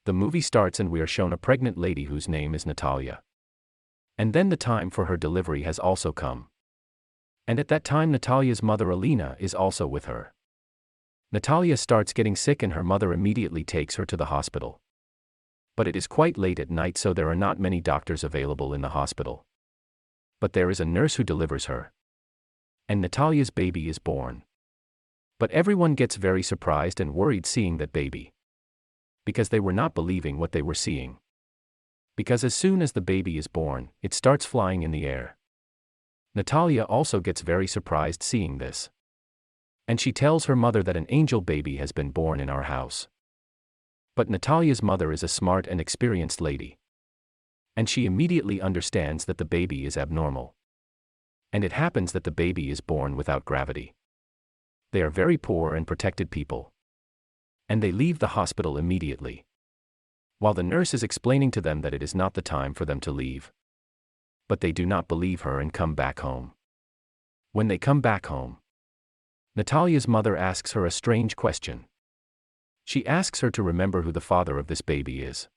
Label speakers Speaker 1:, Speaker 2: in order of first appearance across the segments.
Speaker 1: The movie starts and we are shown a pregnant lady whose name is Natalia. And then the time for her delivery has also come. And at that time Natalia's mother Alina is also with her. Natalia starts getting sick and her mother immediately takes her to the hospital. But it is quite late at night, so there are not many doctors available in the hospital. But there is a nurse who delivers her. And Natalia's baby is born. But everyone gets very surprised and worried seeing that baby. Because they were not believing what they were seeing. Because as soon as the baby is born, it starts flying in the air. Natalia also gets very surprised seeing this. And she tells her mother that an angel baby has been born in our house. But Natalia's mother is a smart and experienced lady. And she immediately understands that the baby is abnormal. And it happens that the baby is born without gravity. They are very poor and protected people. And they leave the hospital immediately. While the nurse is explaining to them that it is not the time for them to leave. But they do not believe her and come back home. When they come back home, Natalia's mother asks her a strange question. She asks her to remember who the father of this baby is.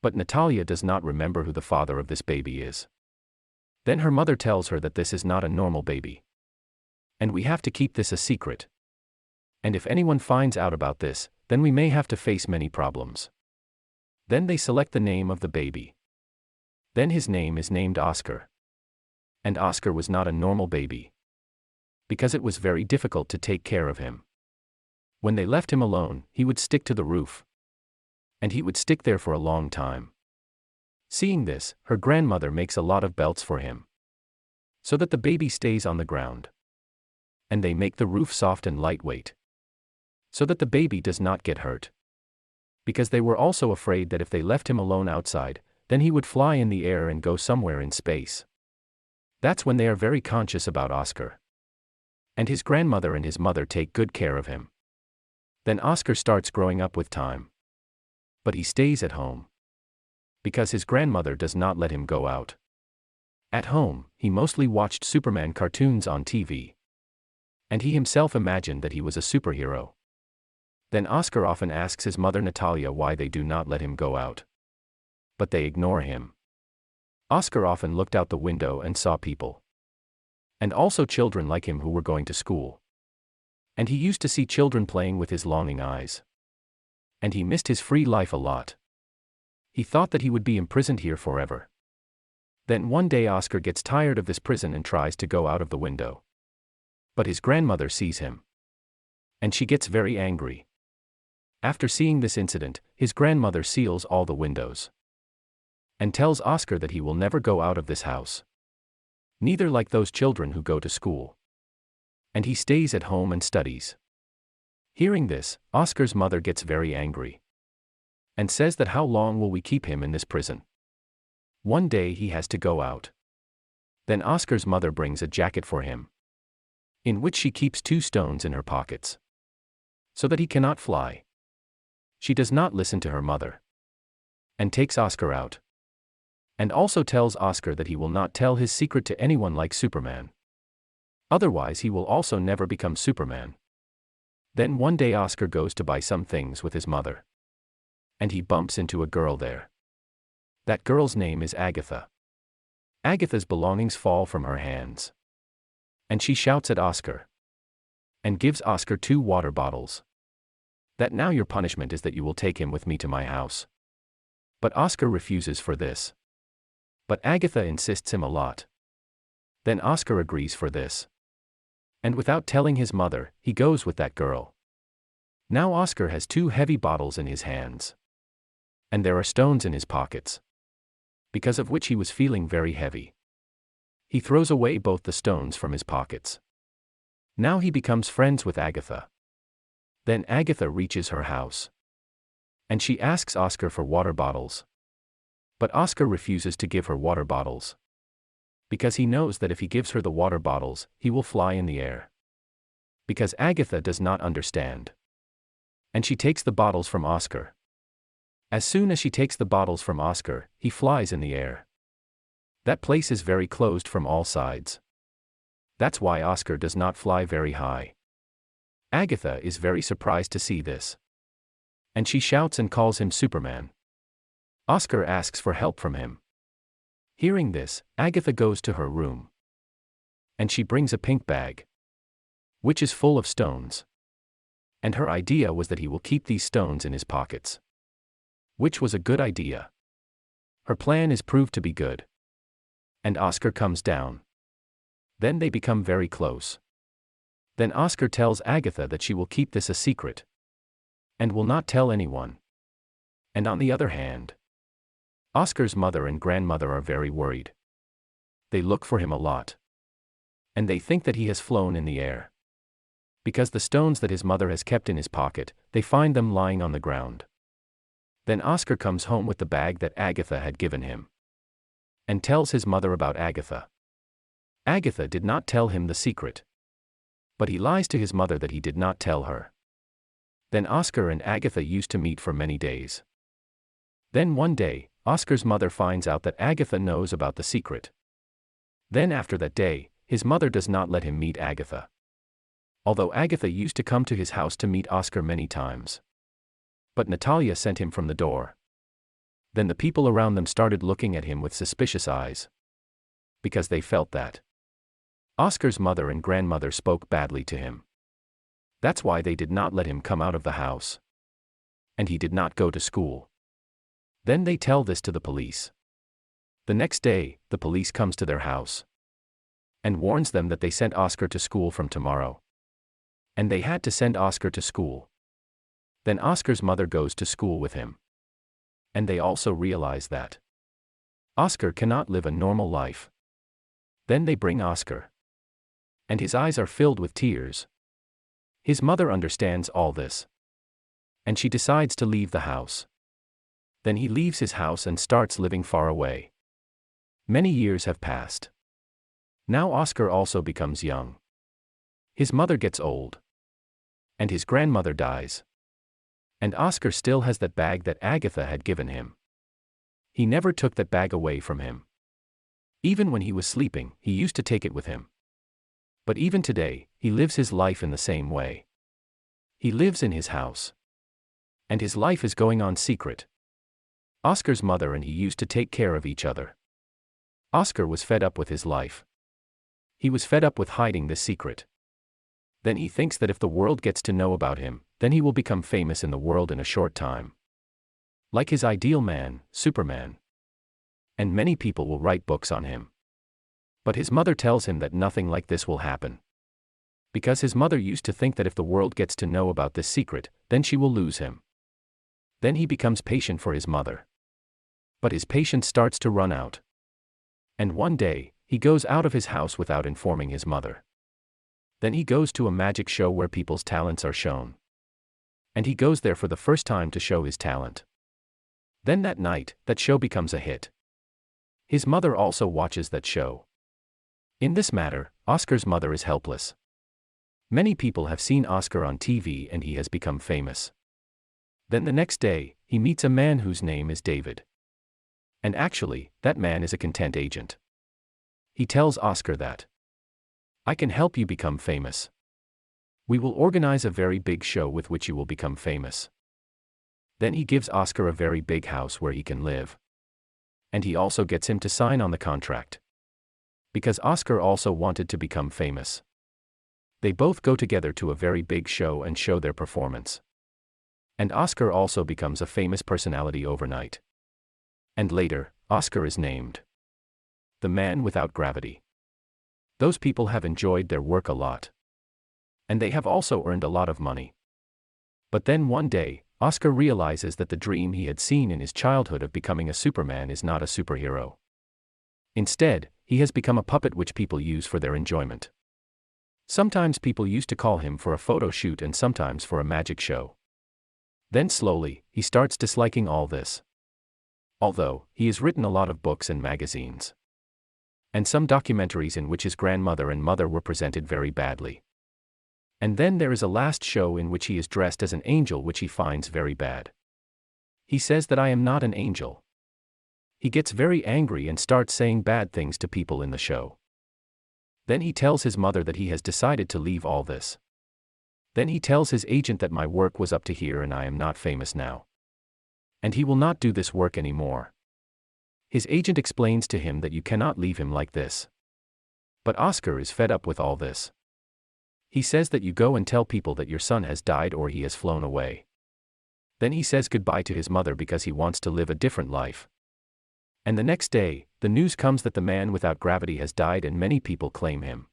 Speaker 1: But Natalia does not remember who the father of this baby is. Then her mother tells her that this is not a normal baby. And we have to keep this a secret. And if anyone finds out about this, then we may have to face many problems. Then they select the name of the baby. Then his name is named Oscar. And Oscar was not a normal baby. Because it was very difficult to take care of him. When they left him alone, he would stick to the roof. And he would stick there for a long time. Seeing this, her grandmother makes a lot of belts for him. So that the baby stays on the ground. And they make the roof soft and lightweight. So that the baby does not get hurt. Because they were also afraid that if they left him alone outside, then he would fly in the air and go somewhere in space. That's when they are very conscious about Oscar. And his grandmother and his mother take good care of him. Then Oscar starts growing up with time. But he stays at home. Because his grandmother does not let him go out. At home, he mostly watched Superman cartoons on TV. And he himself imagined that he was a superhero. Then Oscar often asks his mother Natalia why they do not let him go out. But they ignore him. Oscar often looked out the window and saw people. And also children like him who were going to school. And he used to see children playing with his longing eyes. And he missed his free life a lot. He thought that he would be imprisoned here forever. Then one day Oscar gets tired of this prison and tries to go out of the window. But his grandmother sees him. And she gets very angry. After seeing this incident, his grandmother seals all the windows. And tells Oscar that he will never go out of this house. Neither like those children who go to school. And he stays at home and studies. Hearing this, Oscar's mother gets very angry. And says that how long will we keep him in this prison? One day he has to go out. Then Oscar's mother brings a jacket for him. In which she keeps 2 stones in her pockets. So that he cannot fly. She does not listen to her mother. And takes Oscar out. And also tells Oscar that he will not tell his secret to anyone like Superman. Otherwise he will also never become Superman. Then one day Oscar goes to buy some things with his mother. And he bumps into a girl there. That girl's name is Agatha. Agatha's belongings fall from her hands. And she shouts at Oscar. And gives Oscar 2 water bottles. That now your punishment is that you will take him with me to my house. But Oscar refuses for this. But Agatha insists him a lot. Then Oscar agrees for this. And without telling his mother, he goes with that girl. Now Oscar has 2 heavy bottles in his hands. And there are stones in his pockets. Because of which he was feeling very heavy. He throws away both the stones from his pockets. Now he becomes friends with Agatha. Then Agatha reaches her house. And she asks Oscar for water bottles. But Oscar refuses to give her water bottles. Because he knows that if he gives her the water bottles, he will fly in the air. Because Agatha does not understand. And she takes the bottles from Oscar. As soon as she takes the bottles from Oscar, he flies in the air. That place is very closed from all sides. That's why Oscar does not fly very high. Agatha is very surprised to see this. And she shouts and calls him Superman. Oscar asks for help from him. Hearing this, Agatha goes to her room. And she brings a pink bag, which is full of stones. And her idea was that he will keep these stones in his pockets. Which was a good idea. Her plan is proved to be good. And Oscar comes down. Then they become very close. Then Oscar tells Agatha that she will keep this a secret. And will not tell anyone. And on the other hand, Oscar's mother and grandmother are very worried. They look for him a lot. And they think that he has flown in the air. Because the stones that his mother has kept in his pocket, they find them lying on the ground. Then Oscar comes home with the bag that Agatha had given him. And tells his mother about Agatha. Agatha did not tell him the secret. But he lies to his mother that he did not tell her. Then Oscar and Agatha used to meet for many days. Then one day, Oscar's mother finds out that Agatha knows about the secret. Then after that day, his mother does not let him meet Agatha. Although Agatha used to come to his house to meet Oscar many times. But Natalia sent him from the door. Then the people around them started looking at him with suspicious eyes. Because they felt that Oscar's mother and grandmother spoke badly to him. That's why they did not let him come out of the house. And he did not go to school. Then they tell this to the police. The next day, the police comes to their house. And warns them that they sent Oscar to school from tomorrow. And they had to send Oscar to school. Then Oscar's mother goes to school with him. And they also realize that Oscar cannot live a normal life. Then they bring Oscar. And his eyes are filled with tears. His mother understands all this. And she decides to leave the house. Then he leaves his house and starts living far away. Many years have passed. Now Oscar also becomes young. His mother gets old. And his grandmother dies. And Oscar still has that bag that Agatha had given him. He never took that bag away from him. Even when he was sleeping, he used to take it with him. But even today, he lives his life in the same way. He lives in his house. And his life is going on secret. Oscar's mother and he used to take care of each other. Oscar was fed up with his life. He was fed up with hiding this secret. Then he thinks that if the world gets to know about him, then he will become famous in the world in a short time. Like his ideal man, Superman. And many people will write books on him. But his mother tells him that nothing like this will happen. Because his mother used to think that if the world gets to know about this secret, then she will lose him. Then he becomes patient for his mother. But his patience starts to run out. And one day, he goes out of his house without informing his mother. Then he goes to a magic show where people's talents are shown. And he goes there for the first time to show his talent. Then that night, that show becomes a hit. His mother also watches that show. In this matter, Oscar's mother is helpless. Many people have seen Oscar on TV and he has become famous. Then the next day, he meets a man whose name is David. And actually, that man is a content agent. He tells Oscar that I can help you become famous. We will organize a very big show with which you will become famous. Then he gives Oscar a very big house where he can live. And he also gets him to sign on the contract. Because Oscar also wanted to become famous. They both go together to a very big show and show their performance. And Oscar also becomes a famous personality overnight. And later, Oscar is named the man without gravity. Those people have enjoyed their work a lot. And they have also earned a lot of money. But then one day, Oscar realizes that the dream he had seen in his childhood of becoming a Superman is not a superhero. Instead, he has become a puppet which people use for their enjoyment. Sometimes people used to call him for a photo shoot and sometimes for a magic show. Then slowly, he starts disliking all this. Although, he has written a lot of books and magazines. And some documentaries in which his grandmother and mother were presented very badly. And then there is a last show in which he is dressed as an angel which he finds very bad. He says that I am not an angel. He gets very angry and starts saying bad things to people in the show. Then he tells his mother that he has decided to leave all this. Then he tells his agent that my work was up to here and I am not famous now. And he will not do this work anymore. His agent explains to him that you cannot leave him like this. But Oscar is fed up with all this. He says that you go and tell people that your son has died or he has flown away. Then he says goodbye to his mother because he wants to live a different life. And the next day, the news comes that the man without gravity has died and many people claim him.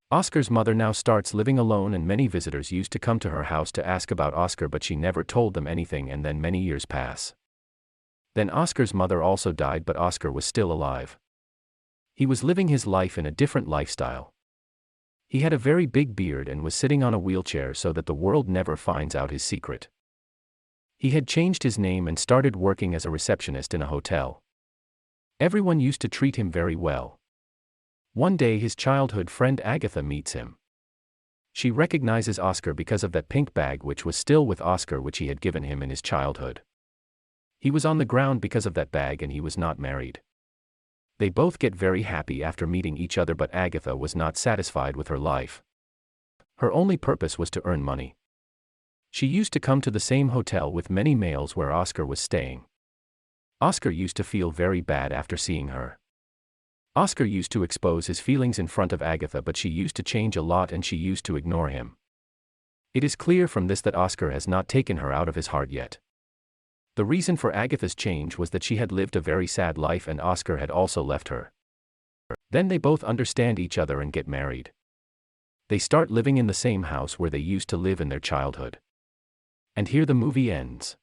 Speaker 1: Oscar's mother now starts living alone and many visitors used to come to her house to ask about Oscar but she never told them anything and then many years pass. Then Oscar's mother also died but Oscar was still alive. He was living his life in a different lifestyle. He had a very big beard and was sitting on a wheelchair so that the world never finds out his secret. He had changed his name and started working as a receptionist in a hotel. Everyone used to treat him very well. One day his childhood friend Agatha meets him. She recognizes Oscar because of that pink bag which was still with Oscar which he had given him in his childhood. He was on the ground because of that bag and he was not married. They both get very happy after meeting each other but Agatha was not satisfied with her life. Her only purpose was to earn money. She used to come to the same hotel with many males where Oscar was staying. Oscar used to feel very bad after seeing her. Oscar used to expose his feelings in front of Agatha but she used to change a lot and she used to ignore him. It is clear from this that Oscar has not taken her out of his heart yet. The reason for Agatha's change was that she had lived a very sad life and Oscar had also left her. Then they both understand each other and get married. They start living in the same house where they used to live in their childhood. And here the movie ends.